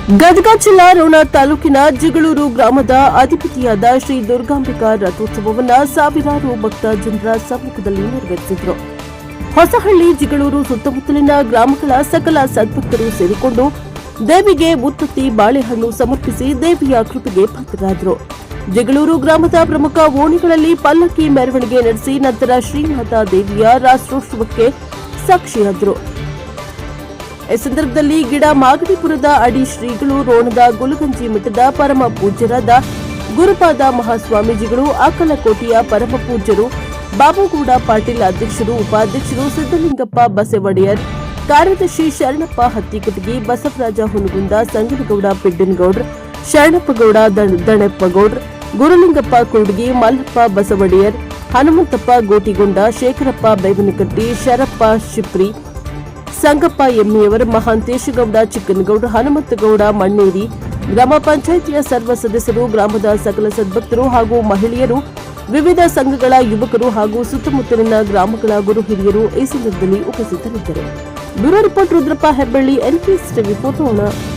ಗದಗ ಜಿಲ್ಲಾ ರೋಣ ತಾಲೂಕಿನ ಜಿಗಳೂರು ಗ್ರಾಮದ ಅಧಿಪತಿಯಾದ ಶ್ರೀ ದುರ್ಗಾಂಬಿಕಾ ರಥೋತ್ಸವವನ್ನು ಸಾವಿರಾರು ಭಕ್ತ ಜನರ ಸಮ್ಮುಖದಲ್ಲಿ ನೆರವೇರಿಸಿದರು. ಹೊಸಹಳ್ಳಿ ಜಿಗಳೂರು ಸುತ್ತಮುತ್ತಲಿನ ಗ್ರಾಮಗಳ ಸಕಲ ಸದ್ಭಕ್ತರು ಸೇರಿಕೊಂಡು ದೇವಿಗೆ ಮುತ್ತತ್ತಿ ಬಾಳೆಹಣ್ಣು ಸಮರ್ಪಿಸಿ ದೇವಿಯ ಕೃಪೆಗೆ ಪಾತ್ರರಾದರು. ಜಿಗಳೂರು ಗ್ರಾಮದ ಪ್ರಮುಖ ಓಣಿಗಳಲ್ಲಿ ಪಲ್ಲಕ್ಕಿ ಮೆರವಣಿಗೆ ನಡೆಸಿ ನಂತರ ಶ್ರೀಮಾತಾ ದೇವಿಯ ರಾಷ್ಟ್ರೋತ್ಸವಕ್ಕೆ ಸಾಕ್ಷಿಯಾದರು. ಈ ಸಂದರ್ಭದಲ್ಲಿ ಗಿಡ ಮಾಗಡಿಪುರದ ಅಡಿ ಶ್ರೀಗಳು, ರೋಣದ ಗುಲಗಂಜಿ ಮಠದ ಪರಮ ಪೂಜ್ಯರಾದ ಗುರುಪಾದ ಮಹಾಸ್ವಾಮೀಜಿಗಳು, ಅಕ್ಕಲಕೋಟೆಯ ಪರಮ ಪೂಜ್ಯರು ಬಾಬುಗೌಡ ಪಾಟೀಲ್ ಅಧ್ಯಕ್ಷರು, ಉಪಾಧ್ಯಕ್ಷರು ಸಿದ್ದಲಿಂಗಪ್ಪ ಬಸವಡಿಯರ್, ಕಾರ್ಯದರ್ಶಿ ಶರಣಪ್ಪ ಹತ್ತಿಕಟಗಿ, ಬಸವರಾಜ ಹುನಗುಂದ, ಸಂಗನಗೌಡ ಪಿಡ್ಡನಗೌಡ್ರ, ಶರಣಪ್ಪಗೌಡ ದಣಪ್ಪಗೌಡ್ರ, ಗುರುಲಿಂಗಪ್ಪ ಕುರ್ಡಗಿ, ಮಲ್ಲಪ್ಪ ಬಸವಡಿಯರ್, ಹನುಮಂತಪ್ಪ ಗೋಟಿಗೊಂಡ, ಶೇಖರಪ್ಪ ಬೇವನಕಟ್ಟಿ, ಶರಪ್ಪ ಶಿಪ್ರಿ, ಸಂಗಪ್ಪ ಎಮ್ಮಿಯವರ್, ಮಹಾಂತೇಶಗೌಡ ಚಿಕ್ಕನಗೌಡ, ಹನುಮಂತಗೌಡ ಮಣ್ಣೇರಿ, ಗ್ರಾಮ ಪಂಚಾಯಿತಿಯ ಸರ್ವ ಸದಸ್ಯರು, ಗ್ರಾಮದ ಸಕಲ ಸದ್ಭಕ್ತರು ಹಾಗೂ ಮಹಿಳೆಯರು, ವಿವಿಧ ಸಂಘಗಳ ಯುವಕರು ಹಾಗೂ ಸುತ್ತಮುತ್ತಲಿನ ಗ್ರಾಮಗಳ ಗುರು ಹಿರಿಯರು ಈ ಸಂದರ್ಭದಲ್ಲಿ ಉಪಸ್ಥಿತರಿದ್ದರು. Bureau report Rudrappa Hebballi, NKS TV, ಪೋಟೋಣ.